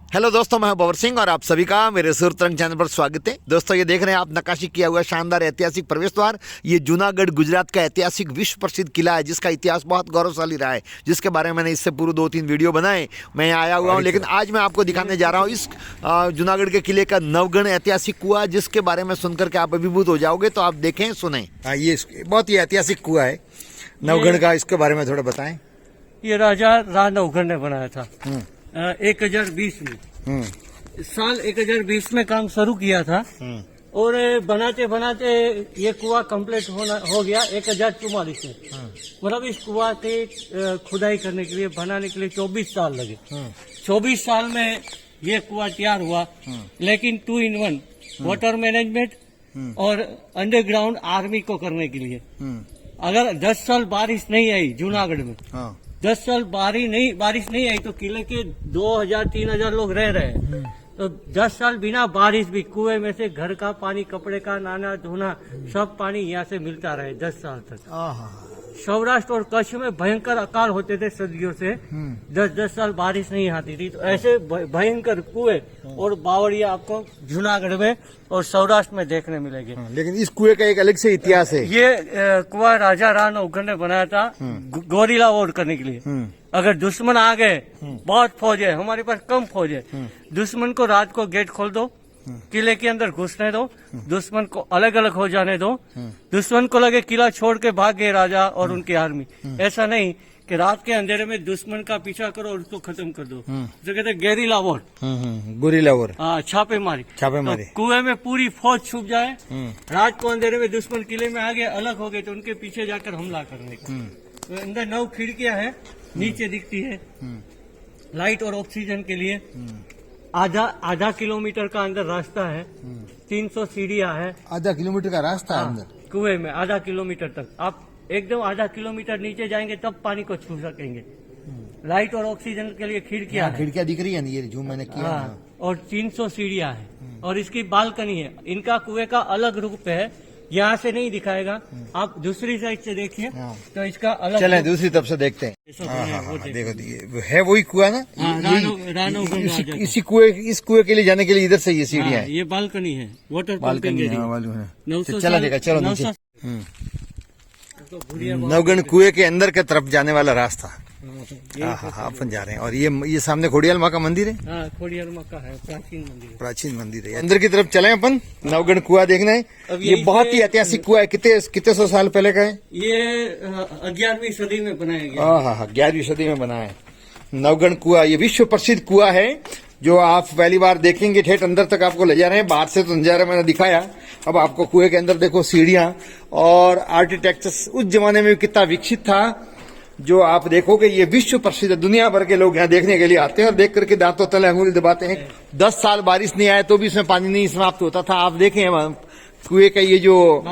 Hello दोस्तों, मैं बबर सिंह और आप सभी का मेरे सुरतरंग चैनल पर स्वागत है। दोस्तों ये देख रहे हैं आप नक्काशी किया हुआ शानदार ऐतिहासिक प्रवेश द्वार। ये जूनागढ़ गुजरात का ऐतिहासिक विश्व प्रसिद्ध किला है, जिसका इतिहास बहुत गौरवशाली रहा है, जिसके बारे में मैंने इससे पूर्व 2-3 वीडियो बनाए। मैं यहाँ आया हुआ हूँ, लेकिन आज मैं आपको दिखाने जा रहा हूँ इस जूनागढ़ के किले का नवगढ़ ऐतिहासिक कुआं, जिसके बारे में सुनकर के आप अभिभूत हो जाओगे। तो आप देखें सुने। ये बहुत ही ऐतिहासिक कुआं है नवगढ़ का, इसके बारे में थोड़ा बताएं। ये राजा नवगढ़ ने बनाया था 1020 में। साल 1020 में काम शुरू किया था और बनाते बनाते ये कुआं कंप्लीट हो गया 1044 में। मतलब इस कुआं के खुदाई करने के लिए बनाने के लिए 24 साल लगे। 24 साल में ये कुआं तैयार हुआ, लेकिन 2 in 1 वाटर मैनेजमेंट और अंडरग्राउंड आर्मी को करने के लिए। अगर 10 साल बारिश नहीं आई जूनागढ़ में, 10 साल बारिश नहीं आई तो किले के 2000-3000 लोग रह रहे हैं। तो 10 साल बिना बारिश भी कुएं में से घर का पानी, कपड़े का, नहाना धोना सब पानी यहाँ से मिलता रहे 10 साल तक। सौराष्ट्र और कच्छ में भयंकर अकाल होते थे सदियों से। 10-10 साल बारिश नहीं आती थी। तो ऐसे भयंकर कुएं और बावड़िया आपको जूनागढ़ में और सौराष्ट्र में देखने मिलेंगे। लेकिन इस कुएं का एक अलग से इतिहास है। ये कुआं राजा नवगढ़ ने बनाया था गोरिल्ला वॉर करने के लिए। अगर दुश्मन आ गए, बहुत फौज है, हमारे पास कम फौज है, दुश्मन को रात को गेट खोल दो, किले के अंदर घुसने दो, दुश्मन को अलग अलग हो जाने दो। दुश्मन को लगे किला छोड़ के भाग गए राजा और उनकी आर्मी, ऐसा नहीं कि रात के अंधेरे में दुश्मन का पीछा करो और उसको खत्म कर दो। जो कहते हैं गेरिला वॉर, गुरिल्ला वॉर। हाँ, छापेमारी। तो कुएं में पूरी फौज छुप जाए, रात को अंधेरे में दुश्मन किले में आ गए, अलग हो गए, तो उनके पीछे जाकर हमला करने का। तो अंदर 9 खिड़कियां हैं, नीचे दिखती है लाइट और ऑक्सीजन के लिए। आधा किलोमीटर का अंदर रास्ता है, 300 सीढ़ियां है। आधा किलोमीटर का रास्ता है अंदर कुएं में, आधा किलोमीटर तक। आप एकदम आधा किलोमीटर नीचे जाएंगे तब पानी को छू सकेंगे। लाइट और ऑक्सीजन के लिए खिड़कियां दिख रही है ना, ये जो मैंने किया। और 300 सीढ़ियां है और इसकी बालकनी है। इनका कुएं का अलग रूप है, यहाँ से नहीं दिखाएगा, आप दूसरी साइड से देखिए तो इसका अलग। चलें दूसरी तरफ से देखते हैं। देखो है वही कुआं ना। इस कुएं के लिए जाने के लिए इधर से ये सीढ़ियां हैं। ये बालकनी है, वाटर बालकनी है। चला देखा, चलो नीचे। नवगढ़ कुएं के अंदर के तरफ जाने वाला रास्ता। अपन जा रहे हैं। और ये सामने खोडियाल माँ का मंदिर है। खोडियाल माँ का है, प्राचीन मंदिर है। अंदर की तरफ चले अपन, नवगढ़ कुआं देखना है। ये बहुत ही ऐतिहासिक कुआं है। कितने 100 साल पहले का है ये? 11वीं सदी में बनाया गया। हाँ, 11वीं सदी में बनाया है नवगढ़ कुआं। ये विश्व प्रसिद्ध कुआं है, जो आप पहली बार देखेंगे। ठेठ अंदर तक आपको ले जा रहे हैं, बाहर से तो नजारा मैंने दिखाया। अब आपको कुएं के अंदर देखो सीढ़ियां और आर्किटेक्चर उस जमाने में कितना विकसित था, जो आप देखोगे। ये विश्व प्रसिद्ध, दुनिया भर के लोग यहाँ देखने के लिए आते हैं और देख करके दांतों तले अंगुली दबाते हैं। 10 साल बारिश नहीं आए तो भी इसमें पानी नहीं समाप्त होता था। आप देखें कुएं का ये जो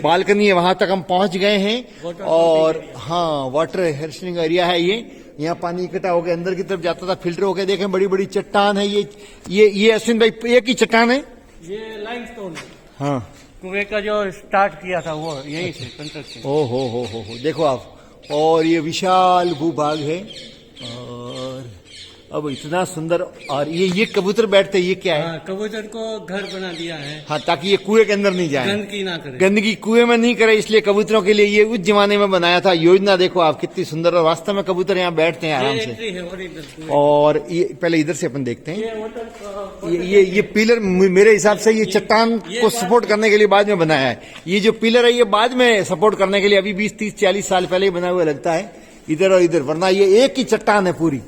बालकनी है, वहां तक हम पहुंच गए हैं। और हाँ, वाटर हार्वेस्टिंग एरिया है ये। यहाँ पानी इकट्ठा होकर अंदर की तरफ जाता था, फिल्टर होकर। देखें बड़ी बड़ी चट्टान है ये अश्विन भाई, एक ही चट्टान है। ये लाइमस्टोन है। हाँ, कुएं का जो स्टार्ट किया था वो यही से कंस्ट्रक्शन। ओ हो देखो आप। और ये विशाल भूभाग है। और अब इतना सुंदर। और ये कबूतर बैठते, ये क्या है? कबूतर को घर बना दिया है। हाँ, ताकि ये कुएं के अंदर नहीं जाए, गंदगी ना करे, गंदगी कुएं में नहीं करे, इसलिए कबूतरों के लिए ये उस जमाने में बनाया था। योजना देखो आप कितनी सुंदर। और वास्तव में कबूतर यहाँ बैठते हैं आराम से। और ये पहले इधर से अपन देखते हैं। ये पिलर मेरे हिसाब से ये चट्टान को सपोर्ट करने के लिए बाद में बनाया है। ये जो पिलर है ये बाद में सपोर्ट करने के लिए अभी 20-30-40 साल पहले बना हुआ लगता है, इधर और इधर। वरना ये एक ही चट्टान है पूरी।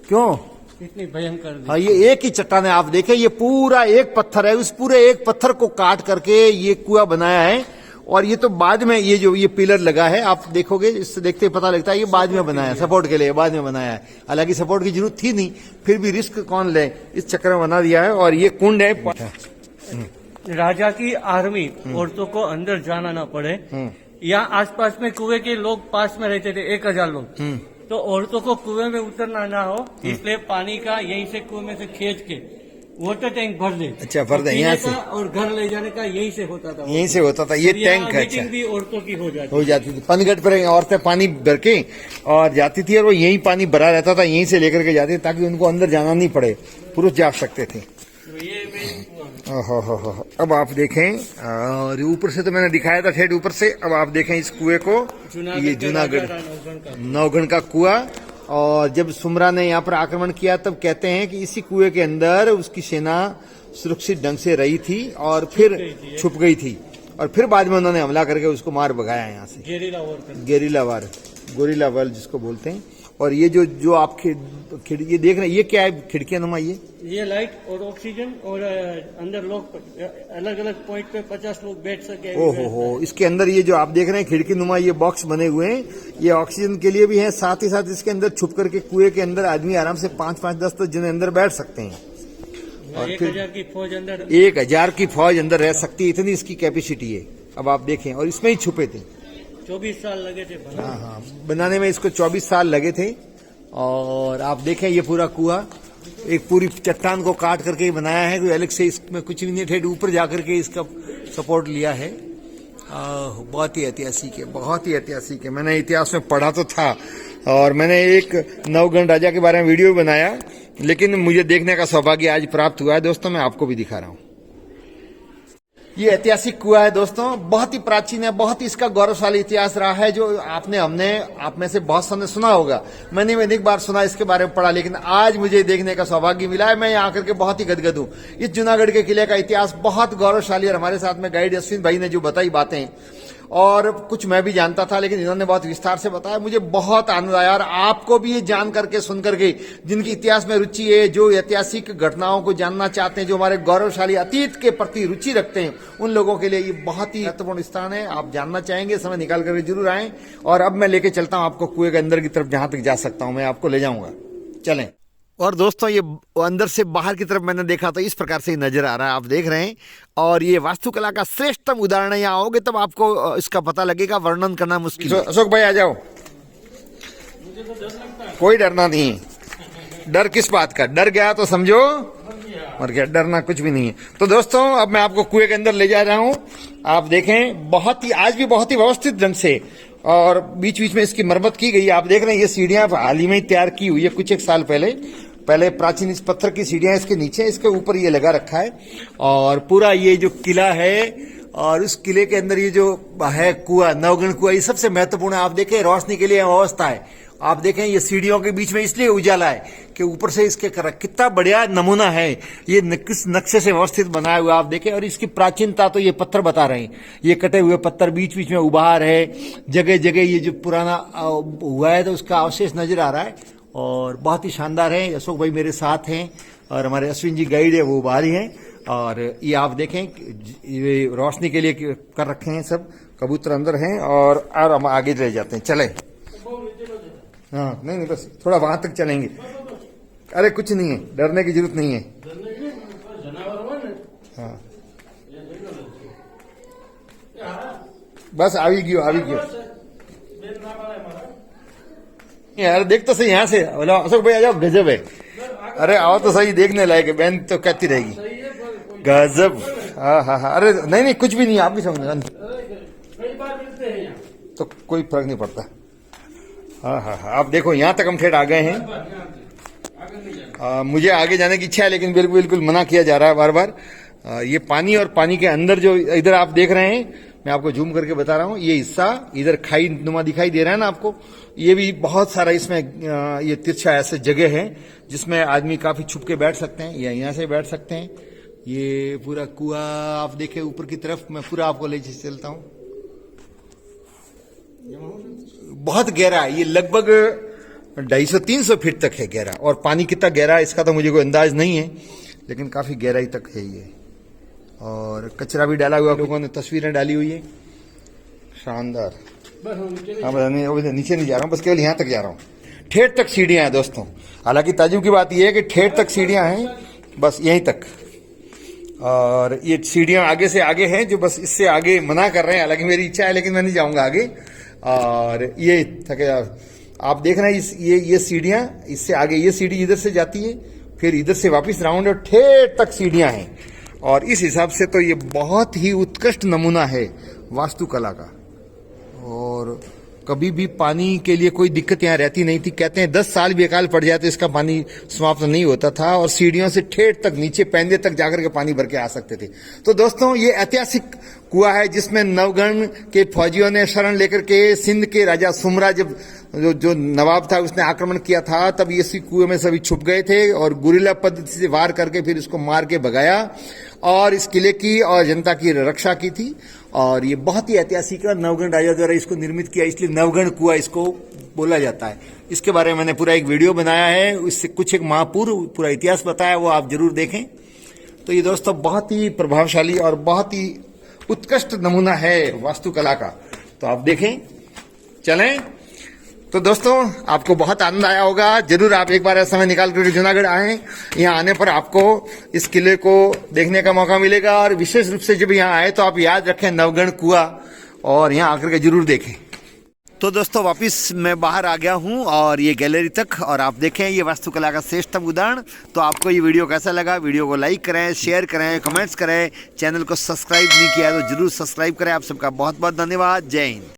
क्यों इतनी भयंकर? हाँ, ये एक ही चट्टान है। आप देखें, ये पूरा एक पत्थर है। उस पूरे एक पत्थर को काट करके ये कुआं बनाया है। और ये तो बाद में ये पिलर लगा है, आप देखोगे, इससे देखते ही पता लगता है ये बाद में बनाया है, सपोर्ट के लिए बाद में बनाया है। हालांकि सपोर्ट की जरूरत थी नहीं, फिर भी रिस्क कौन ले, इस चक्कर में बना दिया है। और ये कुंड है। राजा की आर्मी, औरतों को अंदर जाना ना पड़े। यहाँ आसपास में कुएं के लोग पास में रहते थे, 1000 लोग। तो औरतों को कुएं में उतरना ना हो, इसलिए पानी का यहीं से कुएं में से खींच के वाटर टैंक भर दे। अच्छा, भर दे, पीने यहाँ का से। और घर ले जाने का यहीं से होता था। यहीं से होता था ये और यहाँ टैंक। अच्छा, मीटिंग भी औरतों की हो जाती थी पनघट पर, औरतें पानी भर के और जाती थी और वो यहीं पानी भरा रहता था, यहीं से लेकर के जाती थी ताकि उनको अंदर जाना नहीं पड़े, पुरुष जा सकते थे। तो ये हो। अब आप देखें, और ऊपर से तो मैंने दिखाया था ठेठ ऊपर से। अब आप देखें इस कुएं को, ये जूनागढ़ नौगढ़ का कुआं। और जब सुमरा ने यहाँ पर आक्रमण किया तब कहते हैं कि इसी कुएं के अंदर उसकी सेना सुरक्षित ढंग से रही थी और फिर छुप गई थी, और फिर बाद में उन्होंने हमला करके उसको मार भगाया यहाँ से। गोरिल्ला वार जिसको बोलते हैं। और ये जो आप ये देख रहे हैं, ये क्या है खिड़कियां नुमा? ये लाइट और ऑक्सीजन, और अंदर लोग अलग अलग पॉइंट पे 50 लोग बैठ सके। ओहो, इसके अंदर ये जो आप देख रहे हैं खिड़की नुमा ये बॉक्स बने हुए हैं, ये ऑक्सीजन के लिए भी है। साथ ही साथ इसके अंदर छुप करके कुएं के अंदर आदमी आराम से 5-5, 10 जने अंदर बैठ सकते हैं। और 1000 की फौज अंदर, 1000 की फौज अंदर रह सकती है, इतनी इसकी कैपेसिटी है। अब आप देखें, और इसमें ही छुपे थे। 24 साल लगे थे बनाने। हाँ, बनाने में इसको 24 साल लगे थे। और आप देखें ये पूरा कुआं एक पूरी चट्टान को काट करके ही बनाया है, कोई अलग से इसमें कुछ भी नहीं, ठेठ ऊपर जाकर के इसका सपोर्ट लिया है। बहुत ही ऐतिहासिक है, बहुत ही ऐतिहासिक है। मैंने इतिहास में पढ़ा तो था, और मैंने एक नवगढ़ राजा के बारे में वीडियो भी बनाया, लेकिन मुझे देखने का सौभाग्य आज प्राप्त हुआ है दोस्तों। मैं आपको भी दिखा रहा हूँ। ये ऐतिहासिक कुआं है दोस्तों, बहुत ही प्राचीन है, बहुत ही इसका गौरवशाली इतिहास रहा है, जो हमने आप में से बहुत सा ने सुना होगा। मैंने अनेक बार सुना, इसके बारे में पढ़ा, लेकिन आज मुझे देखने का सौभाग्य मिला है। मैं यहाँ आकर के बहुत ही गदगद हूँ। इस जूनागढ़ के किले का इतिहास बहुत गौरवशाली, और हमारे साथ में गाइड अश्विन भाई ने जो बताई बातें, और कुछ मैं भी जानता था, लेकिन इन्होंने बहुत विस्तार से बताया, मुझे बहुत आनंद आया। और आपको भी ये जान करके, सुन करके, जिनकी इतिहास में रुचि है, जो ऐतिहासिक घटनाओं को जानना चाहते हैं, जो हमारे गौरवशाली अतीत के प्रति रुचि रखते हैं, उन लोगों के लिए ये बहुत ही महत्वपूर्ण स्थान है। आप जानना चाहेंगे, समय निकाल करके जरूर आएं। और अब मैं लेके चलता हूं आपको कुएं के अंदर की तरफ, जहां तक जा सकता हूं मैं आपको ले जाऊंगा। चलें। और दोस्तों, ये अंदर से बाहर की तरफ मैंने देखा तो इस प्रकार से ही नजर आ रहा है, आप देख रहे हैं। और ये वास्तुकला का श्रेष्ठतम उदाहरण है। यहाँ आओगे तब आपको इसका पता लगेगा, वर्णन करना मुश्किल है। अशोक भाई आ जाओ। मुझे तो डर लगता है। कोई डरना नहीं, डर किस बात का? डर गया तो समझो मर गया, डरना कुछ भी नहीं है। तो दोस्तों, अब मैं आपको कुएं के अंदर ले जा रहा हूँ। आप देखें, बहुत ही आज भी बहुत ही व्यवस्थित ढंग से, और बीच बीच में इसकी मरम्मत की गई है। आप देख रहे हैं, ये सीढ़ियां हाल ही में तैयार की हुई है, कुछ एक साल पहले प्राचीन इस पत्थर की सीढ़ियां इसके नीचे, इसके ऊपर ये लगा रखा है। और पूरा ये जो किला है, और उस किले के अंदर ये जो है कुआं, नवगढ़ कुआं, ये सबसे महत्वपूर्ण है। आप देखें, रोशनी के लिए व्यवस्था है। आप देखें, ये सीढ़ियों के बीच में इसलिए उजाला है कि ऊपर से इसके कितना बढ़िया नमूना है, ये किस नक्शे से व्यवस्थित बनाया हुआ आप देखें। और इसकी प्राचीनता तो ये पत्थर बता रहे हैं, ये कटे हुए पत्थर, बीच बीच में उभार है, जगह जगह ये जो पुराना हुआ है तो उसका अवशेष नजर आ रहा है, और बहुत ही शानदार है। अशोक भाई मेरे साथ हैं, और हमारे अश्विन जी गाइड है, वो बाहर ही हैं। और ये आप देखें, ये रोशनी के लिए कर रखे हैं सब, कबूतर अंदर हैं, और हम आगे ले जाते हैं। चले। हाँ, नहीं, बस थोड़ा वहां तक चलेंगे। अरे कुछ नहीं है, डरने की जरूरत नहीं है। हाँ, बस आवी गयो। यार देख तो सही, यहाँ से बोलो अशोक भाई आ जाओ, गजब है। अरे आओ तो सही, देखने लायक है, बहन तो कहती रहेगी गजब। हाँ, अरे नहीं, कुछ भी नहीं, आप भी समझ, तो कोई फर्क नहीं पड़ता। हाँ, आप देखो, यहाँ तक हम ठेठ आ गए हैं। मुझे आगे जाने की इच्छा है, लेकिन बिल्कुल मना किया जा रहा है बार बार। ये पानी, और पानी के अंदर जो इधर आप देख रहे हैं, मैं आपको जूम करके बता रहा हूँ, ये हिस्सा इधर खाई नुमा दिखाई दे रहा है ना आपको, ये भी बहुत सारा इसमें ये तिरछा ऐसे जगह है जिसमें आदमी काफी छुप के बैठ सकते हैं, या यहाँ से बैठ सकते हैं। ये पूरा कुआं आप देखें ऊपर की तरफ, मैं पूरा आपको ले चलता हूँ। बहुत गहरा है, ये लगभग 250-300 फीट तक है गहरा। और पानी कितना गहरा है इसका तो मुझे कोई अंदाज नहीं है, लेकिन काफी गहराई तक है ये। और कचरा भी डाला हुआ, लोगों ने तस्वीरें डाली हुई है, शानदार। हाँ, नीचे नहीं जा रहा हूँ, बस केवल यहाँ तक जा रहा हूँ। ठेठ तक सीढ़ियां हैं दोस्तों। हालांकि ताजुब की बात यह है कि ठेठ तक सीढ़ियां हैं, बस यहीं तक। और ये सीढ़ियां आगे से आगे हैं, जो बस इससे आगे मना कर रहे हैं। हालांकि मेरी इच्छा है, लेकिन मैं नहीं जाऊंगा आगे। और ये आप देख रहे हैं, ये सीढ़ियां, इससे आगे ये सीढ़ी इधर से जाती है, फिर इधर से वापस राउंड और ठेठ तक सीढ़ियां हैं। और इस हिसाब से तो ये बहुत ही उत्कृष्ट नमूना है वास्तुकला का। और कभी भी पानी के लिए कोई दिक्कत यहाँ रहती नहीं थी। कहते हैं 10 साल भी अकाल पड़ जाए तो इसका पानी समाप्त नहीं होता था, और सीढ़ियों से ठेठ तक नीचे पैंदे तक जाकर के पानी भर के आ सकते थे। तो दोस्तों, ये ऐतिहासिक कुआं है जिसमें नवगण के फौजियों ने शरण लेकर के सिंध के राजा सुमरा जब जो नवाब था उसने आक्रमण किया था, तब इसी कुएं में सभी छुप गए थे और गुरिल्ला पद्धति से वार करके फिर इसको मार के भगाया और इस किले की और जनता की रक्षा की थी। और ये बहुत ही ऐतिहासिक है। नवगण राजा द्वारा इसको निर्मित किया, इसलिए नवगण कुआं इसको बोला जाता है। इसके बारे में मैंने पूरा एक वीडियो बनाया है, उससे कुछ एक माह पूर्व पूरा इतिहास बताया, वो आप जरूर देखें। तो ये दोस्तों बहुत ही प्रभावशाली और बहुत ही उत्कृष्ट नमूना है वास्तुकला का। तो आप देखें, चलें। तो दोस्तों, आपको बहुत आनंद आया होगा। जरूर आप एक बार ऐसा समय निकाल कर जूनागढ़ आए। यहाँ आने पर आपको इस किले को देखने का मौका मिलेगा। और विशेष रूप से जब यहाँ आए तो आप याद रखें नवगण कुआं, और यहाँ आकर के जरूर देखें। तो दोस्तों, वापस मैं बाहर आ गया हूँ और ये गैलरी तक, और आप देखें ये वास्तुकला का श्रेष्ठतम उदाहरण। तो आपको ये वीडियो कैसा लगा? वीडियो को लाइक करें, शेयर करें, कमेंट्स करें। चैनल को सब्सक्राइब नहीं किया तो जरूर सब्सक्राइब करें। आप सबका बहुत बहुत धन्यवाद। जय हिंद।